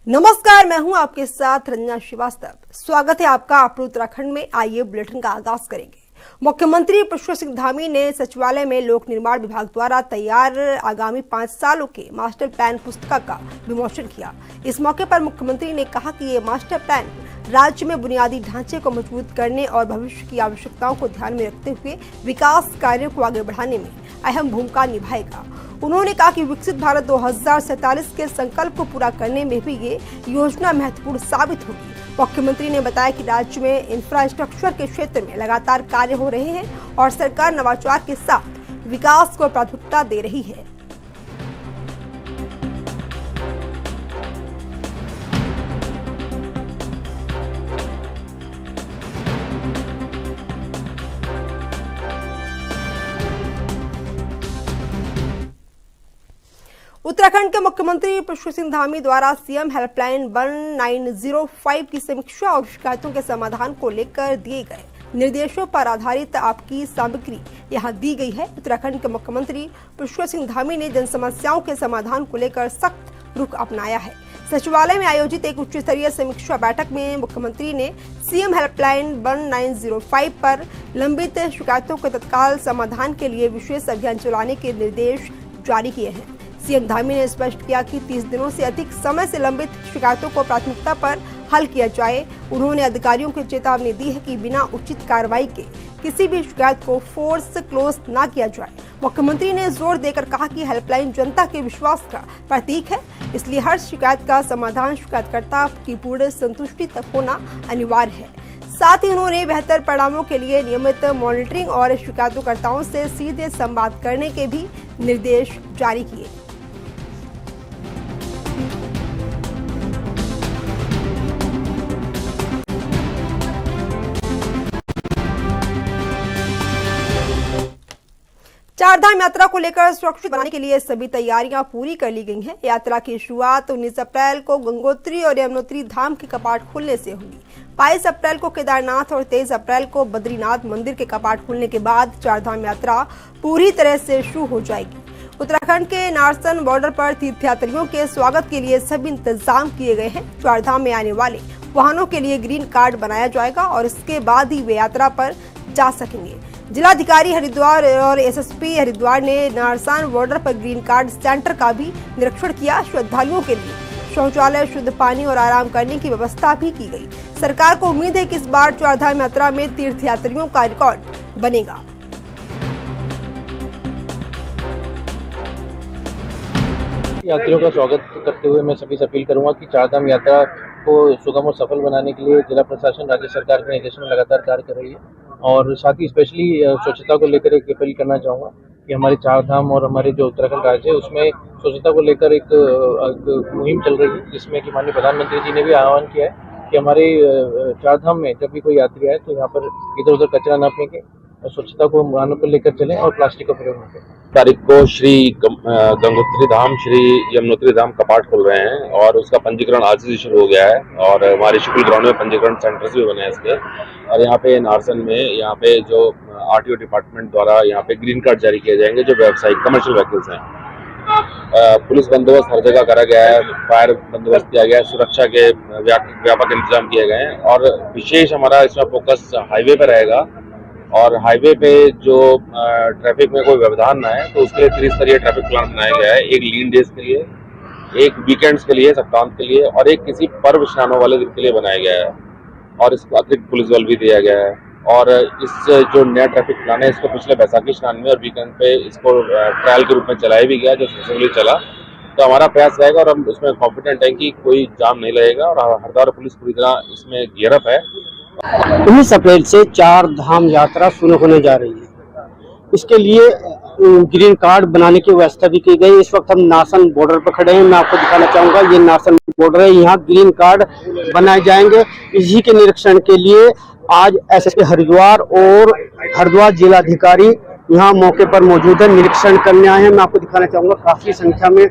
नमस्कार, मैं हूं आपके साथ रंजना श्रीवास्तव। स्वागत है आपका अपने उत्तराखंड में। आइए बुलेटिन का आगाज करेंगे। मुख्यमंत्री पुष्कर सिंह धामी ने सचिवालय में लोक निर्माण विभाग द्वारा तैयार आगामी 5 सालों के मास्टर प्लान पुस्तिका का विमोचन किया। इस मौके पर मुख्यमंत्री ने कहा कि ये मास्टर प्लान राज्य में बुनियादी ढांचे को मजबूत करने और भविष्य की आवश्यकताओं को ध्यान में रखते हुए विकास कार्यों को आगे बढ़ाने में अहम भूमिका निभाएगा। उन्होंने कहा कि विकसित भारत 2047 के संकल्प को पूरा करने में भी ये योजना महत्वपूर्ण साबित होगी। मुख्यमंत्री ने बताया कि राज्य में इंफ्रास्ट्रक्चर के क्षेत्र में लगातार कार्य हो रहे हैं और सरकार नवाचार के साथ विकास को प्राथमिकता दे रही है। उत्तराखंड के मुख्यमंत्री पुष्कर सिंह धामी द्वारा सीएम हेल्पलाइन 1905 की समीक्षा और शिकायतों के समाधान को लेकर दिए गए निर्देशों पर आधारित आपकी सामग्री यहां दी गई है। उत्तराखंड के मुख्यमंत्री पुष्कर सिंह धामी ने जन समस्याओं के समाधान को लेकर सख्त रुख अपनाया है। सचिवालय में आयोजित एक उच्च स्तरीय समीक्षा बैठक में मुख्यमंत्री ने सीएम हेल्पलाइन 1905 पर लंबित शिकायतों के तत्काल समाधान के लिए विशेष अभियान चलाने के निर्देश जारी किए हैं। सीएम धामी ने स्पष्ट किया कि 30 दिनों से अधिक समय से लंबित शिकायतों को प्राथमिकता पर हल किया जाए। उन्होंने अधिकारियों को चेतावनी दी है कि बिना उचित कार्रवाई के किसी भी शिकायत को फोर्स क्लोज न किया जाए। मुख्यमंत्री ने जोर देकर कहा कि हेल्पलाइन जनता के विश्वास का प्रतीक है, इसलिए हर शिकायत का समाधान शिकायतकर्ता की पूर्ण संतुष्टि तक होना अनिवार्य है। साथ ही उन्होंने बेहतर परिणामों के लिए नियमित मॉनिटरिंग और शिकायतकर्ताओं से सीधे संवाद करने के भी निर्देश जारी किए। चारधाम यात्रा को लेकर सुरक्षित बनाने के लिए सभी तैयारियां पूरी कर ली गई हैं। यात्रा की शुरुआत 19 अप्रैल को गंगोत्री और यमुनोत्री धाम के कपाट खुलने से होगी। 22 अप्रैल को केदारनाथ और 23 अप्रैल को बद्रीनाथ मंदिर के कपाट खुलने के बाद चारधाम यात्रा पूरी तरह से शुरू हो जाएगी। उत्तराखंड के नारसन बॉर्डर पर तीर्थयात्रियों के स्वागत के लिए सभी इंतजाम किए गए हैं। चारधाम में आने वाले वाहनों के लिए ग्रीन कार्ड बनाया जाएगा और इसके बाद ही वे यात्रा पर जा सकेंगे। जिलाधिकारी हरिद्वार और एसएसपी हरिद्वार ने नारसन बॉर्डर पर ग्रीन कार्ड सेंटर का भी निरीक्षण किया। श्रद्धालुओं के लिए शौचालय, शुद्ध पानी और आराम करने की व्यवस्था भी की गई। सरकार को उम्मीद है कि इस बार चारधाम यात्रा में तीर्थयात्रियों का रिकॉर्ड बनेगा। यात्रियों का स्वागत करते हुए मैं सभी से अपील करूंगा कि चारधाम यात्रा को सुगम और सफल बनाने के लिए जिला प्रशासन राज्य सरकार के निर्देशन में लगातार कार्य कर रही है और साथ ही स्पेशली स्वच्छता को लेकर एक अपील करना चाहूँगा कि हमारे चारधाम और हमारे जो उत्तराखंड राज्य है उसमें स्वच्छता को लेकर एक मुहिम चल रही है, जिसमें कि माननीय प्रधानमंत्री जी ने भी आह्वान किया है कि हमारे चारधाम में जब भी कोई यात्री आए तो यहाँ पर इधर उधर कचरा न फेंके और स्वच्छता को मानों पर लेकर चलें और प्लास्टिक का प्रयोग न करें। तारीख को श्री गंगोत्री धाम, श्री यमुनोत्री धाम कपाट खुल रहे हैं और उसका पंजीकरण आज से शुरू हो गया है और हमारे शुक्ल ग्राउंड में पंजीकरण सेंटर्स भी बने हैं इसके। और यहाँ पे नारसन में यहाँ पे जो आरटीओ डिपार्टमेंट द्वारा यहाँ पे ग्रीन कार्ड जारी किए जाएंगे जो व्यावसायिक कमर्शियल व्हीकल्स हैं। पुलिस बंदोबस्त हर जगह करा गया है, फायर बंदोबस्त किया गया है, सुरक्षा के व्यापक इंतजाम किए गए हैं और विशेष हमारा इसमें फोकस हाईवे पर रहेगा और हाईवे पे जो ट्रैफिक में कोई व्यवधान ना है तो उसके लिए त्रिस्तरीय ट्रैफिक प्लान बनाया गया है। एक लीन डेज के लिए, एक वीकेंड्स के लिए, सप्तांत के लिए और एक किसी पर्व स्नानों वाले दिन के लिए बनाया गया है और इसको अतिरिक्त पुलिस बल भी दिया गया है। और इस जो नया ट्रैफिक प्लान है इसको पिछले बैसाखी स्नान में और वीकेंड पे इसको ट्रायल के रूप में चलाया भी गया जो सक्सेसफुली चला। तो हमारा प्रयास रहेगा और हम उसमें कॉन्फिडेंट हैं कि कोई जाम नहीं लगेगा और हरिद्वार पुलिस पूरी तरह इसमें गियरअप है। 19 अप्रैल से चारधाम यात्रा शुरू होने जा रही है। इसके लिए ग्रीन कार्ड बनाने की व्यवस्था भी की गई। इस वक्त हम नारसन बॉर्डर पर खड़े हैं। मैं आपको दिखाना चाहूंगा, ये नारसन बॉर्डर है, यहाँ ग्रीन कार्ड बनाए जाएंगे। इसी के निरीक्षण के लिए आज एसएसपी हरिद्वार और हरिद्वार जिलाधिकारी यहाँ मौके पर मौजूद है, निरीक्षण करने आए हैं। मैं आपको दिखाना चाहूंगा, काफी संख्या में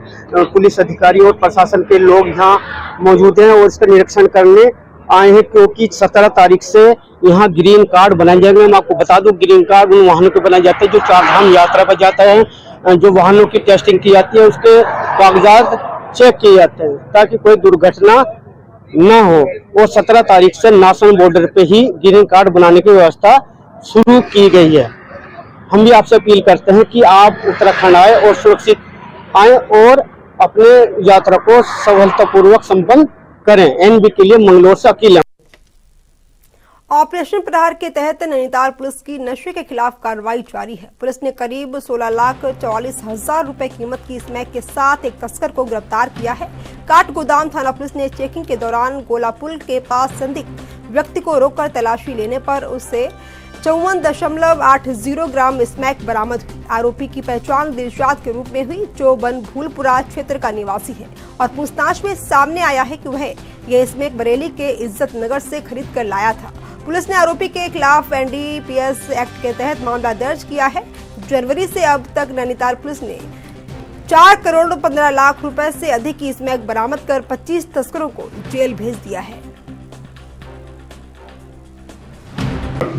पुलिस अधिकारी और प्रशासन के लोग यहाँ मौजूद हैं और इसका निरीक्षण करने आए हैं क्योंकि 17 तारीख से यहाँ ग्रीन कार्ड बनाए जाएंगे। मैं आपको बता दूं, ग्रीन कार्ड उन वाहनों के बनाए जाते हैं जो चारधाम यात्रा पर जाता है, जो वाहनों की टेस्टिंग की जाती है, उसके कागजात चेक किए जाते हैं ताकि कोई दुर्घटना न हो। और 17 तारीख से नासन बॉर्डर पे ही ग्रीन कार्ड बनाने की व्यवस्था शुरू की गई है। हम भी आपसे अपील करते हैं कि आप उत्तराखंड आए और सुरक्षित आए और अपने यात्रा को सफलतापूर्वक संपन्न करें। एनबी के लिए मंगलौर से अकेला। ऑपरेशन प्रहार के तहत नैनीताल पुलिस की नशे के खिलाफ कार्रवाई जारी है। पुलिस ने करीब 16,44,000 रुपए कीमत की स्मैक के साथ एक तस्कर को गिरफ्तार किया है। काठगोदाम थाना पुलिस ने चेकिंग के दौरान गोलापुल के पास संदिग्ध व्यक्ति को रोककर तलाशी लेने पर उससे 54.80 ग्राम स्मैक बरामद हुई। आरोपी की पहचान दिलशाद के रूप में हुई, जो बनभूलपुरा क्षेत्र का निवासी है और पूछताछ में सामने आया है कि वह यह स्मैक बरेली के इज्जत नगर से खरीद कर लाया था। पुलिस ने आरोपी के खिलाफ एनडीपीएस एक्ट के तहत मामला दर्ज किया है। जनवरी से अब तक नैनीताल पुलिस ने 4 करोड़ 15 लाख रुपए से अधिक की स्मैक बरामद कर 25 तस्करों को जेल भेज दिया है।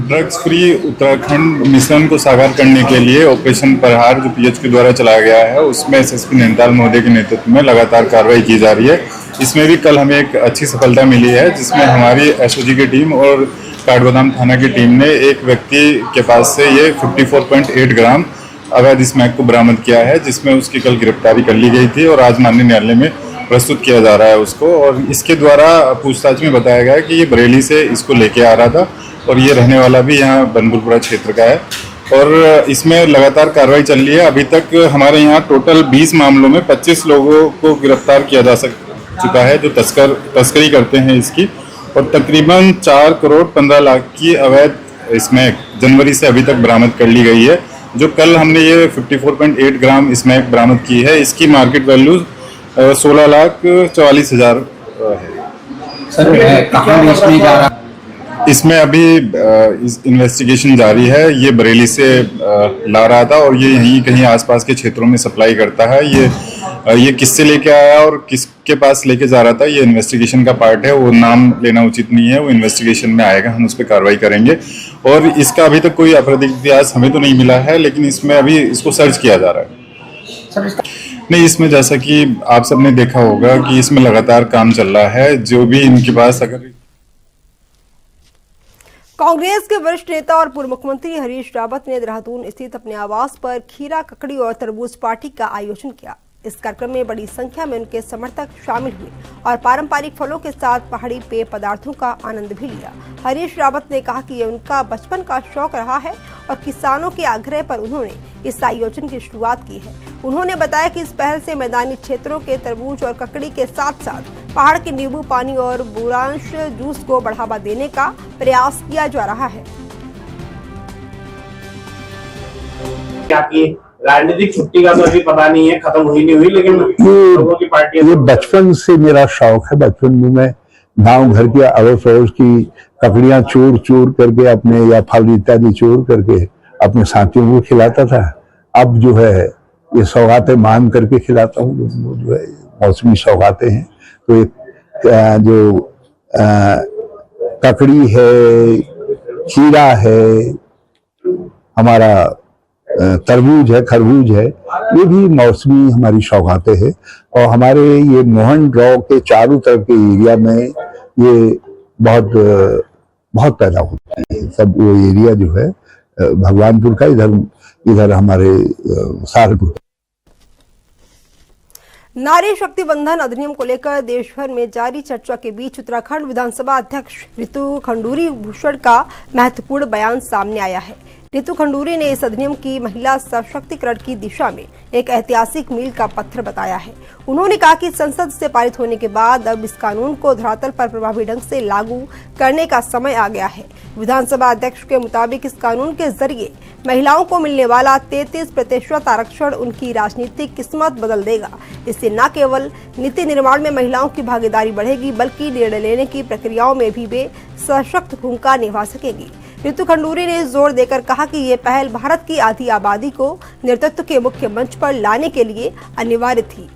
ड्रग्स फ्री उत्तराखंड मिशन को साकार करने के लिए ऑपरेशन प्रहार जो पीएच के द्वारा चलाया गया है, उसमें एसएसपी नैनीताल महोदय के नेतृत्व में लगातार कार्रवाई की जा रही है। इसमें भी कल हमें एक अच्छी सफलता मिली है, जिसमें हमारी एसओजी की टीम और काठगोदाम थाना की टीम ने एक व्यक्ति के पास से ये 54.8 ग्राम अवैध स्मैक को बरामद किया है, जिसमें उसकी कल गिरफ्तारी कर ली गई थी और आज माननीय न्यायालय में प्रस्तुत किया जा रहा है उसको। और इसके द्वारा पूछताछ में बताया गया कि ये बरेली से इसको लेके आ रहा था और ये रहने वाला भी यहाँ बनभूलपुरा क्षेत्र का है और इसमें लगातार कार्रवाई चल रही है। अभी तक हमारे यहाँ टोटल 20 मामलों में 25 लोगों को गिरफ्तार किया जा चुका है जो तस्करी करते हैं इसकी, और तकरीबन 4 करोड़ 15 लाख की अवैध स्मैक जनवरी से अभी तक बरामद कर ली गई है। जो कल हमने ये 54.8 ग्राम स्मैक बरामद की है, इसकी मार्केट वैल्यू 16,44,000 है। सर कहाँ बेचने जा रहा? इसमें अभी इन्वेस्टिगेशन जारी है। ये बरेली से ला रहा था और ये यहीं कहीं आसपास के क्षेत्रों में सप्लाई करता है। ये किससे लेके आया और किसके पास लेके जा रहा था, ये इन्वेस्टिगेशन का पार्ट है। वो नाम लेना उचित नहीं है, वो इन्वेस्टिगेशन में आएगा, हम उस पर कार्रवाई करेंगे। और इसका अभी तक कोई आपराधिक इतिहास हमें तो नहीं मिला है, लेकिन इसमें अभी इसको सर्च किया जा रहा है। नहीं, इसमें जैसा कि आप सबने देखा होगा कि इसमें लगातार काम चल रहा है। जो भी इनके पास अगर कांग्रेस के वरिष्ठ नेता और पूर्व मुख्यमंत्री हरीश रावत ने देहरादून स्थित अपने आवास पर खीरा, ककड़ी और तरबूज पार्टी का आयोजन किया। इस कार्यक्रम में बड़ी संख्या में उनके समर्थक शामिल हुए और पारंपरिक फलों के साथ पहाड़ी पेय पदार्थों का आनंद भी लिया। हरीश रावत ने कहा कि ये उनका बचपन का शौक रहा है और किसानों के आग्रह पर उन्होंने इस आयोजन की शुरुआत की है। उन्होंने बताया कि इस पहल से मैदानी क्षेत्रों के तरबूज और ककड़ी के साथ साथ पहाड़ के नींबू पानी और बुरांश जूस को बढ़ावा देने का प्रयास किया जा रहा है। राजनीतिक छुट्टी का तो अभी पता नहीं है, खत्म हुई नहीं हुई, लेकिन लोगों की पार्टी ये बचपन से मेरा शौक है। बचपन में मैं गांव घर के अड़ोस पड़ोस की ककड़ियां चूर चूर करके अपने या फल इत्यादि चूर करके अपने साथियों को खिलाता था। अब जो है ये सौगातें मान करके खिलाता हूँ, जो है मौसमी सौगातें हैं। तो एक जो ककड़ी है, खीरा है, हमारा तरबूज है, खरबूज है, ये भी मौसमी हमारी सौगातें हैं। और हमारे ये मोहन राव के चारों तरफ के एरिया में ये बहुत पैदा होती है। सब वो एरिया जो है भगवानपुर का, इधर हमारे सहारनपुर। नारी शक्ति बंधन अधिनियम को लेकर देश भर में जारी चर्चा के बीच उत्तराखंड विधानसभा अध्यक्ष रितु खंडूरी भूषण का महत्वपूर्ण बयान सामने आया है। रितु खंडूरी ने इस अधिनियम की महिला सशक्तिकरण की दिशा में एक ऐतिहासिक मील का पत्थर बताया है। उन्होंने कहा कि संसद से पारित होने के बाद अब इस कानून को धरातल पर प्रभावी ढंग से लागू करने का समय आ गया है। विधानसभा अध्यक्ष के मुताबिक इस कानून के जरिए महिलाओं को मिलने वाला 33% आरक्षण उनकी राजनीतिक किस्मत बदल देगा। इससे न केवल नीति निर्माण में महिलाओं की भागीदारी बढ़ेगी, बल्कि निर्णय लेने की प्रक्रियाओं में भी वे सशक्त भूमिका निभा सकेंगी। रितु खंडूरी ने जोर देकर कहा कि ये पहल भारत की आधी आबादी को नेतृत्व के मुख्य मंच पर लाने के लिए अनिवार्य थी।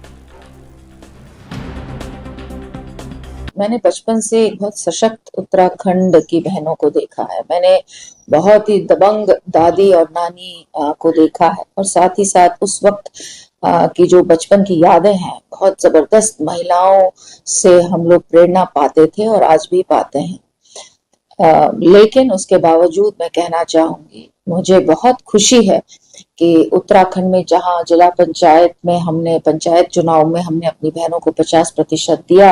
मैंने बचपन से बहुत सशक्त उत्तराखंड की बहनों को देखा है। मैंने बहुत ही दबंग दादी और नानी को देखा है और साथ ही साथ उस वक्त की जो बचपन की यादें हैं, बहुत जबरदस्त महिलाओं से हम लोग प्रेरणा पाते थे और आज भी पाते हैं। लेकिन उसके बावजूद मैं कहना चाहूंगी, मुझे बहुत खुशी है कि उत्तराखंड में जहां जिला पंचायत में हमने पंचायत चुनाव में हमने अपनी बहनों को 50% दिया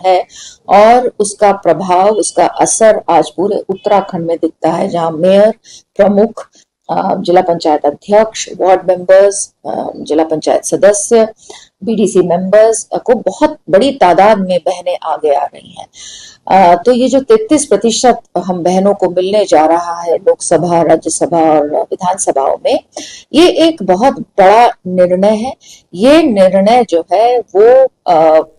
है और उसका प्रभाव, उसका असर आज पूरे उत्तराखंड में दिखता है, जहां मेयर, प्रमुख, जिला पंचायत अध्यक्ष, वार्ड मेंबर्स, जिला पंचायत सदस्य, बीडीसी मेंबर्स को बहुत बड़ी तादाद में बहनें आगे आ रही हैं। तो ये जो 33% हम बहनों को मिलने जा रहा है लोकसभा, राज्यसभा और विधानसभाओं में, ये एक बहुत बड़ा निर्णय है। ये निर्णय जो है वो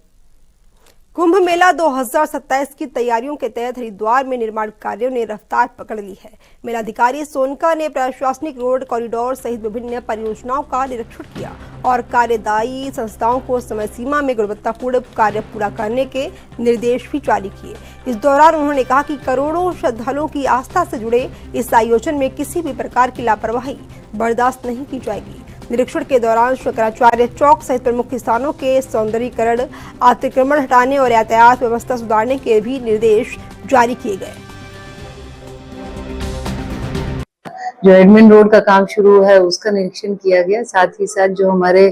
कुंभ मेला 2027 की तैयारियों के तहत हरिद्वार में निर्माण कार्यों ने रफ्तार पकड़ ली है। मेलाधिकारी सोनका ने प्रशासनिक रोड कॉरिडोर सहित विभिन्न परियोजनाओं का निरीक्षण किया और कार्यदायी संस्थाओं को समय सीमा में गुणवत्तापूर्ण कार्य पूरा करने के निर्देश भी जारी किए। इस दौरान उन्होंने कहा कि करोड़ों श्रद्धालुओं की आस्था से जुड़े इस आयोजन में किसी भी प्रकार की लापरवाही बर्दाश्त नहीं की जाएगी। निरीक्षण के दौरान शंकराचार्य चौक सहित प्रमुख स्थानों के सौंदर्यीकरण, अतिक्रमण हटाने और यातायात व्यवस्था सुधारने के भी निर्देश जारी किए गए। जो एडमिन रोड का काम शुरू है उसका निरीक्षण किया गया। साथ ही साथ जो हमारे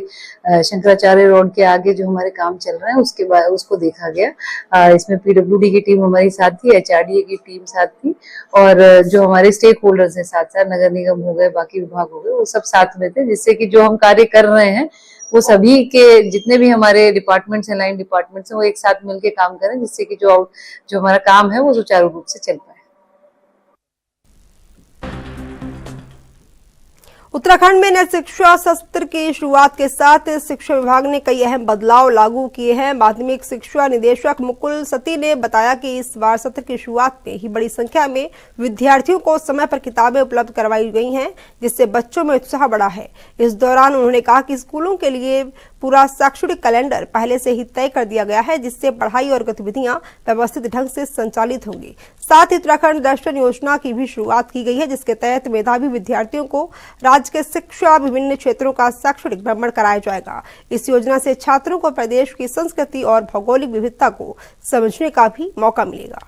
शंकराचार्य रोड के आगे जो हमारे काम चल रहे हैं उसके बाद उसको देखा गया। इसमें पीडब्ल्यूडी की टीम हमारी साथ थी, एचआरडीए की टीम साथ थी और जो हमारे स्टेक होल्डर्स हैं साथ साथ, नगर निगम हो गए, बाकी विभाग हो गए, वो सब साथ में थे, जिससे कि जो हम कार्य कर रहे हैं वो सभी के जितने भी हमारे डिपार्टमेंट्स हैं, लाइन डिपार्टमेंट्स हैं, वो एक साथ मिलकर काम करें, जिससे कि जो हमारा काम है वो सुचारू रूप से चल पाए। उत्तराखंड में नए शिक्षा सत्र की शुरुआत के साथ शिक्षा विभाग ने कई अहम बदलाव लागू किए हैं। माध्यमिक शिक्षा निदेशक मुकुल सती ने बताया कि इस बार सत्र की शुरुआत में ही बड़ी संख्या में विद्यार्थियों को समय पर किताबें उपलब्ध करवाई गई हैं, जिससे बच्चों में उत्साह बढ़ा है। इस दौरान उन्होंने कहा कि स्कूलों के लिए पूरा शैक्षणिक कैलेंडर पहले से ही तय कर दिया गया है, जिससे पढ़ाई और गतिविधियां व्यवस्थित ढंग से संचालित होंगी। साथ ही उत्तराखंड दर्शन योजना की भी शुरुआत की गई है, जिसके तहत मेधावी विद्यार्थियों को राज्य के शिक्षा विभिन्न क्षेत्रों का शैक्षणिक भ्रमण कराया जाएगा। इस योजना से छात्रों को प्रदेश की संस्कृति और भौगोलिक विविधता को समझने का भी मौका मिलेगा।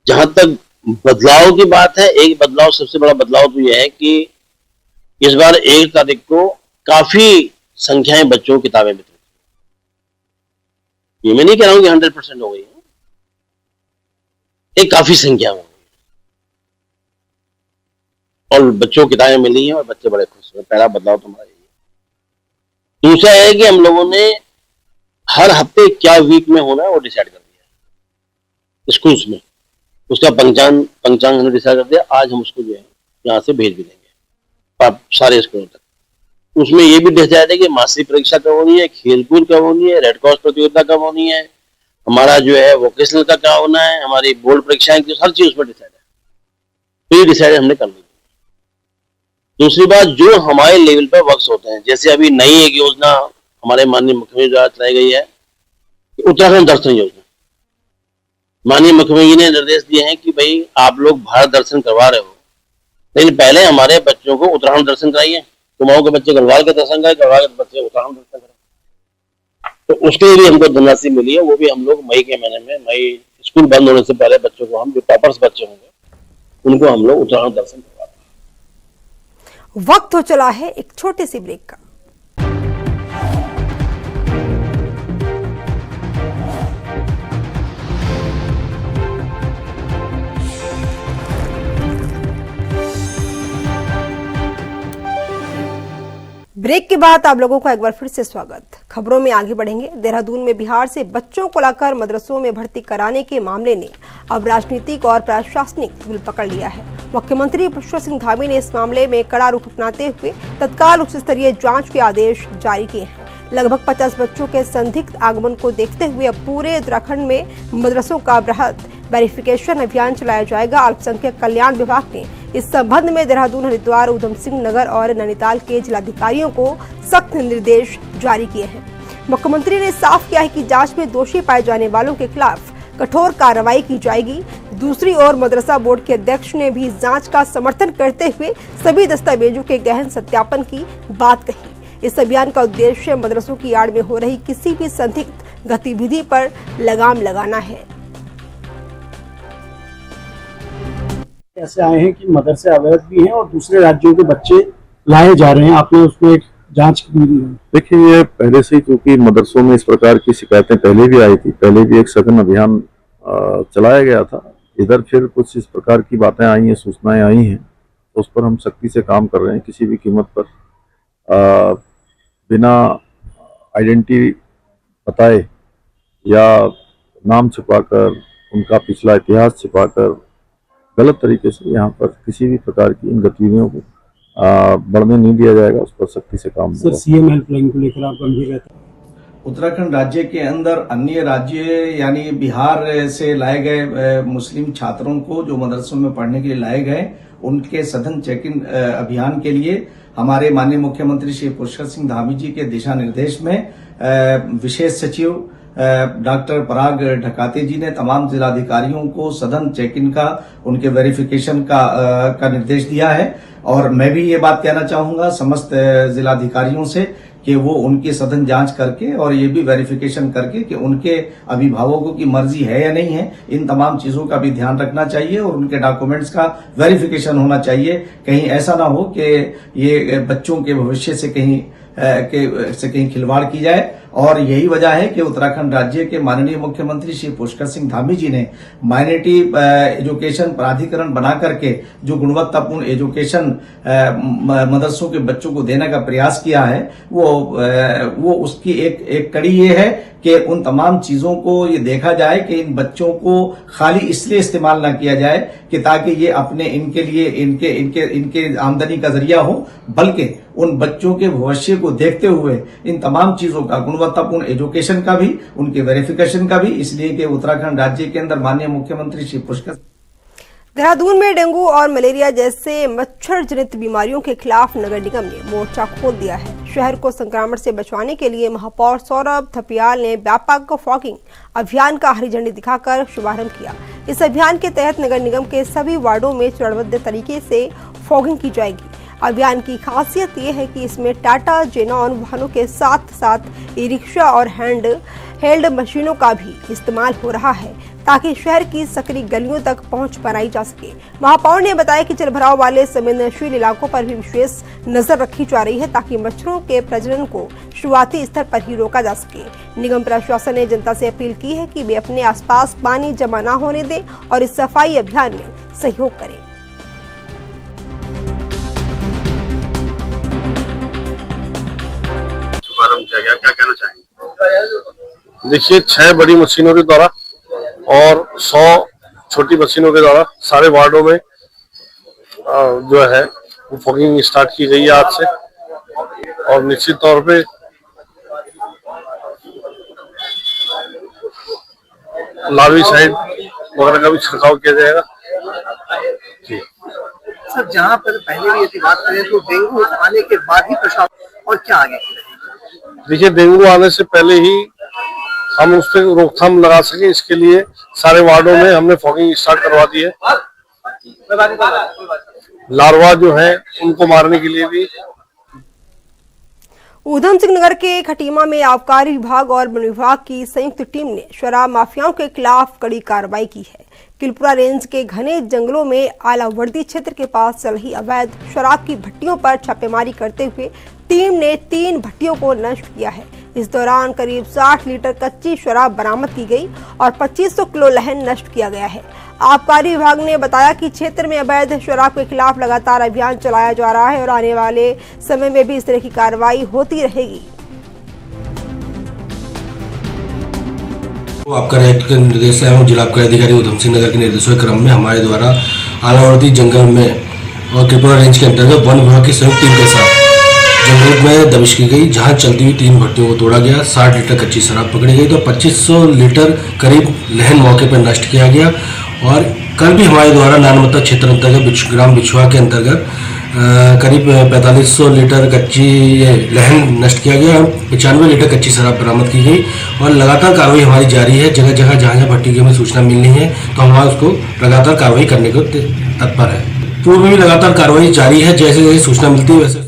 जहां तक बदलाव की बात है, एक बदलाव, सबसे बड़ा बदलाव तो यह है कि इस बार 1 तारीख को काफी संख्या में बच्चों को किताबें वितरित हुई। ये मैं नहीं कह रहा हूं कि 100% हो गई है, एक काफी संख्या में और बच्चों को किताबें मिली हैं और बच्चे बड़े खुश हुए। पहला बदलाव तो हमारा यही है। दूसरा है कि हम लोगों ने हर हफ्ते क्या वीक में होना है वो डिसाइड कर दिया स्कूल्स में, उसका पंचांग हमने डिसाइड कर दिया। आज हम उसको जो है यहाँ से भेज भी देंगे सारे स्कूलों तक। उसमें ये भी डिसाइड है कि मासिक परीक्षा कब होनी है, खेलकूद कब होनी है, रेड क्रॉस प्रतियोगिता कब होनी है, हमारा जो है वोकेशनल का क्या होना है, हमारी बोर्ड परीक्षाएं, हर चीज उसमें डिसाइड है। तो ये डिसाइड हमने कर ली। दूसरी बात, जो हमारे लेवल पर वर्क्स होते हैं, जैसे अभी नई एक योजना हमारे माननीय मुख्यमंत्री द्वारा चलाई गई है, उत्तराखंड दर्शन योजना। माननीय मुख्यमंत्री ने निर्देश दिए हैं कि भाई आप लोग भारत दर्शन करवा रहे हो, लेकिन पहले हमारे बच्चों को उत्तराखंड दर्शन कराइए। कुमाऊं के बच्चे गढ़वाल के दर्शन कराए, गढ़वाल के बच्चे उत्तराखंड दर्शन कराए। तो उसके लिए भी हमको धनराशि मिली है, वो भी हम लोग मई के महीने में, मई स्कूल बंद होने से पहले बच्चों को, हम जो टॉपर्स बच्चे होंगे उनको हम लोग उत्तराखंड दर्शन करवाते हैं। वक्त हो चला है एक छोटे सी ब्रेक का। ब्रेक के बाद आप लोगों का एक बार फिर से स्वागत। खबरों में आगे बढ़ेंगे। देहरादून में बिहार से बच्चों को लाकर मदरसों में भर्ती कराने के मामले ने अब राजनीतिक और प्रशासनिक धूल पकड़ लिया है। मुख्यमंत्री पुष्कर सिंह धामी ने इस मामले में कड़ा रुख अपनाते हुए तत्काल उच्च स्तरीय जांच के आदेश जारी किए हैं। लगभग 50 बच्चों के संदिग्ध आगमन को देखते हुए अब पूरे उत्तराखंड में मदरसों का बृहद वेरिफिकेशन अभियान चलाया जाएगा। अल्पसंख्यक कल्याण विभाग ने इस संबंध में देहरादून, हरिद्वार, उधम सिंह नगर और नैनीताल के जिलाधिकारियों को सख्त निर्देश जारी किए हैं। मुख्यमंत्री ने साफ किया है कि जांच में दोषी पाए जाने वालों के खिलाफ कठोर कार्रवाई की जाएगी। दूसरी ओर मदरसा बोर्ड के अध्यक्ष ने भी जांच का समर्थन करते हुए सभी दस्तावेजों के गहन सत्यापन की बात कही। इस अभियान का उद्देश्य मदरसों की आड़ में हो रही किसी भी संदिग्ध गतिविधि पर लगाम लगाना है। ऐसे आए हैं कि मदरसे अवैध भी हैं और दूसरे राज्यों के बच्चे लाए जा रहे हैं, आपने उसमें एक जांच की? देखिए, ये पहले से ही क्योंकि मदरसों में इस प्रकार की शिकायतें पहले भी आई थी, पहले भी एक सघन अभियान चलाया गया था। इधर फिर कुछ इस प्रकार की बातें आई हैं, सूचनाएं आई हैं, तो उस पर हम सख्ती से काम कर रहे हैं। किसी भी कीमत पर बिना आइडेंटिटी बताए या नाम छिपाकर, उनका पिछला इतिहास छिपाकर गलत तरीके से यहाँ पर किसी भी प्रकार की इन गतिविधियों को बढ़ने नहीं दिया जाएगा। उस पर सख्ती से काम सर, सीएम हेल्पलाइन को लेकर आप गंभीर रहते हैं? उत्तराखंड राज्य के अंदर अन्य राज्य यानी बिहार से लाए गए मुस्लिम छात्रों को जो मदरसों में पढ़ने के लिए लाए गए, उनके सघन चेक इन अभियान के लिए हमारे माननीय मुख्यमंत्री श्री पुष्कर सिंह धामी जी के दिशा निर्देश में विशेष सचिव डॉक्टर पराग ढकाते जी ने तमाम जिलाधिकारियों को सघन चेक इन का, उनके वेरिफिकेशन का निर्देश दिया है। और मैं भी ये बात कहना चाहूंगा समस्त जिलाधिकारियों से कि वो उनकी सघन जांच करके और ये भी वेरिफिकेशन करके कि उनके अभिभावकों की मर्जी है या नहीं है, इन तमाम चीजों का भी ध्यान रखना चाहिए और उनके डॉक्यूमेंट्स का वेरिफिकेशन होना चाहिए। कहीं ऐसा ना हो कि ये बच्चों के भविष्य से कहीं खिलवाड़ की जाए। और यही वजह है कि उत्तराखंड राज्य के माननीय मुख्यमंत्री श्री पुष्कर सिंह धामी जी ने माइनॉरिटी एजुकेशन प्राधिकरण बना करके जो गुणवत्तापूर्ण एजुकेशन मदरसों के बच्चों को देने का प्रयास किया है, वो उसकी एक कड़ी ये है कि उन तमाम चीजों को ये देखा जाए कि इन बच्चों को खाली इसलिए इस्तेमाल ना किया जाए कि ताकि ये अपने इनके लिए इनके आमदनी का जरिया हो, बल्कि उन बच्चों के भविष्य को देखते हुए इन तमाम चीजों का, गुणवत्तापूर्ण एजुकेशन का भी, उनके वेरिफिकेशन का भी, इसलिए कि उत्तराखंड राज्य के अंदर माननीय मुख्यमंत्री श्री पुष्कर। देहरादून में डेंगू और मलेरिया जैसे मच्छर जनित बीमारियों के खिलाफ नगर निगम ने मोर्चा खोल दिया है। शहर को संक्रमण से बचाने के लिए महापौर सौरभ थपियाल ने व्यापक फॉगिंग अभियान का हरी झंडी दिखाकर शुभारंभ किया। इस अभियान के तहत नगर निगम के सभी वार्डों में चरणबद्ध तरीके से फॉगिंग की जाएगी। अभियान की खासियत ये है कि इसमें टाटा जेनॉन वाहनों के साथ साथ ई रिक्शा और हैंड हेल्ड मशीनों का भी इस्तेमाल हो रहा है ताकि शहर की सकरी गलियों तक पहुंच बनाई जा सके। महापौर ने बताया कि जलभराव वाले संवेदनशील इलाकों पर भी विशेष नजर रखी जा रही है ताकि मच्छरों के प्रजनन को शुरुआती स्तर पर ही रोका जा सके। निगम प्रशासन ने जनता से अपील की है कि वे अपने आसपास पानी जमा न होने दें और इस सफाई अभियान में सहयोग करें। क्या कहना चाहेंगे? देखिए, 6 बड़ी मशीनों के द्वारा और 100 छोटी मशीनों के द्वारा सारे वार्डों में जो है वो फॉगिंग स्टार्ट की गई है आज से। और निश्चित तौर पे लार्विसाइड वगैरह का भी छिड़काव किया जाएगा। सर, जहाँ पर पहले भी यदि बात करें तो डेंगू आने के बाद ही प्रशासन और क्या आगे? देखिए, डेंगू आने से पहले ही हम उस पर रोकथाम लगा सके, इसके लिए सारे वार्डों में हमने फॉगिंग स्टार्ट करवा दी है। लार्वा जो है उनको मारने के लिए भी। ऊधम सिंह नगर के खटीमा में आबकारी विभाग और वन विभाग की संयुक्त टीम ने शराब माफियाओं के खिलाफ कड़ी कार्रवाई की है। किलपुरा रेंज के घने जंगलों में आलावर्दी क्षेत्र के पास चल रही अवैध शराब की भट्टियों पर छापेमारी करते हुए टीम ने 3 भट्टियों को नष्ट किया है। इस दौरान करीब 60 लीटर कच्ची शराब बरामद की गई और 2500 किलो लहन नष्ट किया गया है। आबकारी विभाग ने बताया कि क्षेत्र में अवैध शराब के खिलाफ लगातार अभियान चलाया जा रहा है और आने वाले समय में भी इस तरह की कार्रवाई होती रहेगी। आपका राइट के निर्देश एवं जिला आबकारी अधिकारी ऊधम सिंह नगर के निर्देशों के क्रम में हमारे द्वारा आलावर्दी जंगल में और किलपुरा रेंज के अंतर्गत वन विभाग की संयुक्त टीम के साथ जंगल में दबिश की गई, जहां चलती हुई 3 भट्टियों को तोड़ा गया, 60 लीटर कच्ची शराब पकड़ी गई तो 2500 लीटर करीब लहन मौके पर नष्ट किया गया। और कल भी हमारे द्वारा नानमत्ता क्षेत्र अंतर्गत ग्राम बिछुआ के अंतर्गत करीब 4500 लीटर कच्ची लहन नष्ट किया गया और 95 लीटर कच्ची शराब बरामद की गई और लगातार कार्रवाई हमारी जारी है। जगह जगह जहाँ भट्टी की हमें सूचना मिलनी है तो हमारा उसको लगातार कार्रवाई करने को तत्पर है। पूर्व में भी लगातार कार्रवाई जारी है, जैसे जैसे सूचना मिलती है वैसे।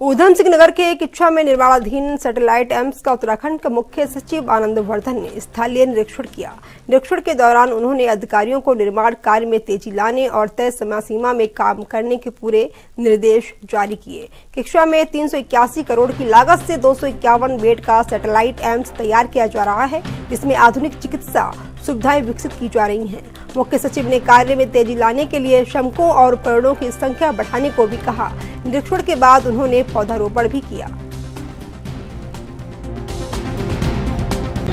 ऊधम सिंह नगर के किच्छा में निर्माणाधीन सैटेलाइट एम्स का उत्तराखंड के मुख्य सचिव आनंद वर्धन ने स्थलीय निरीक्षण किया। निरीक्षण के दौरान उन्होंने अधिकारियों को निर्माण कार्य में तेजी लाने और तय समय सीमा में काम करने के पूरे निर्देश जारी किए। किच्छा में 381 करोड़ की लागत से 251 बेड का सैटेलाइट एम्स तैयार किया जा रहा है, जिसमें आधुनिक चिकित्सा सुविधाएं विकसित की जा रही हैं। मुख्य सचिव ने कार्य में तेजी लाने के लिए श्रमिकों और उपकरणों की संख्या बढ़ाने को भी कहा। निरीक्षण के बाद उन्होंने पौधारोपण भी किया।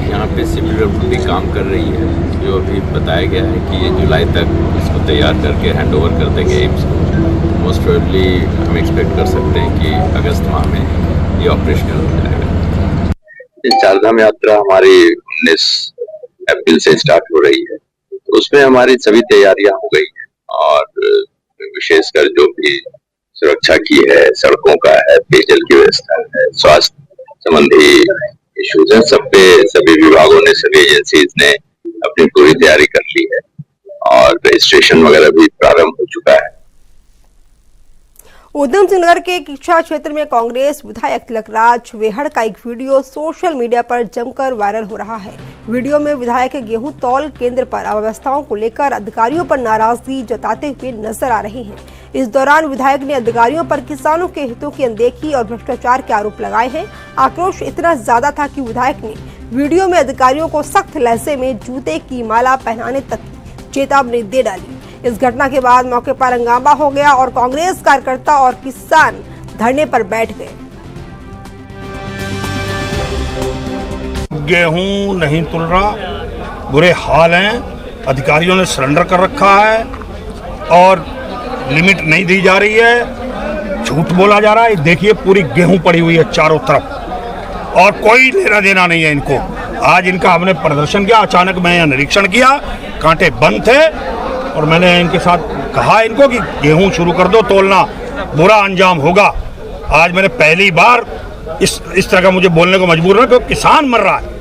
यहाँ पे सिविल भी काम कर रही है, जो अभी बताया गया है कि ये जुलाई तक इसको तैयार करके हैंडओवर कर देंगे एम्स को। मोस्ट प्रोबेबली हम एक्सपेक्ट कर सकते हैं कि अगस्त माह में ये ऑपरेशनल हो जाएगा। ये चारधाम यात्रा हमारी 19 अप्रैल से स्टार्ट हो रही है, तो उसमें हमारी सभी तैयारियां हो गई हैं और विशेषकर जो भी सुरक्षा की है, सड़कों का है, पेयजल की व्यवस्था है, स्वास्थ्य संबंधी इश्यूज हैं, सब पे सभी विभागों ने, सभी एजेंसीज ने अपनी पूरी तैयारी कर ली है और रजिस्ट्रेशन वगैरह भी प्रारंभ हो चुका है। ऊधम सिंह नगर के किच्छा क्षेत्र में कांग्रेस विधायक तिलकराज वेहड़ का एक वीडियो सोशल मीडिया पर जमकर वायरल हो रहा है। वीडियो में विधायक गेहूं तौल केंद्र पर अव्यवस्थाओं को लेकर अधिकारियों पर नाराजगी जताते हुए नजर आ रहे हैं। इस दौरान विधायक ने अधिकारियों पर किसानों के हितों की अनदेखी और भ्रष्टाचार के आरोप लगाए हैं। आक्रोश इतना ज्यादा था कि विधायक ने वीडियो में अधिकारियों को सख्त लहजे में जूते की माला पहनाने तक की चेतावनी दे डाली। इस घटना के बाद मौके पर हंगामा हो गया और कांग्रेस कार्यकर्ता और किसान धरने पर बैठ गए। गेहूं नहीं तुल रहा, बुरे हाल हैं, अधिकारियों ने सरेंडर कर रखा है और लिमिट नहीं दी जा रही है, झूठ बोला जा रहा है। देखिए पूरी गेहूं पड़ी हुई है चारों तरफ और कोई लेना देना नहीं है इनको। आज इनका हमने प्रदर्शन किया, अचानक मैं यहाँ निरीक्षण किया, कांटे बंद थे और मैंने इनके साथ कहा इनको कि गेहूं शुरू कर दो तोलना, बुरा अंजाम होगा। आज मैंने पहली बार इस तरह का मुझे बोलने को मजबूर है, क्योंकि किसान मर रहा है,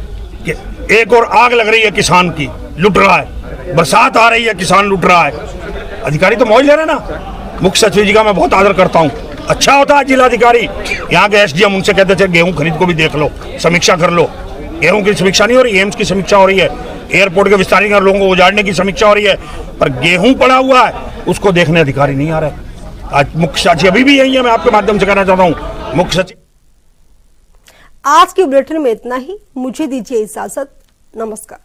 कि एक और आग लग रही है किसान की, लुट रहा है, बरसात आ रही है, किसान लुट रहा है। अधिकारी तो मौज ले रहे ना। मुख्य सचिव जी का मैं बहुत आदर करता हूँ, अच्छा होता है जिलाधिकारी, यहाँ के एसडीएम उनसे कहते थे गेहूं खरीद को भी देख लो, समीक्षा कर लो। गेहूं की समीक्षा नहीं हो रही, एम्स की समीक्षा हो रही है, एयरपोर्ट के विस्तारीकरण, लोगों को उजाड़ने की समीक्षा हो रही है, पर गेहूं पड़ा हुआ है उसको देखने अधिकारी नहीं आ रहे। आज मुख्य सचिव अभी भी यही है, मैं आपके माध्यम से कहना चाहता हूँ मुख्य सचिव। आज के बुलेटिन में इतना ही, मुझे दीजिए इजाजत, नमस्कार।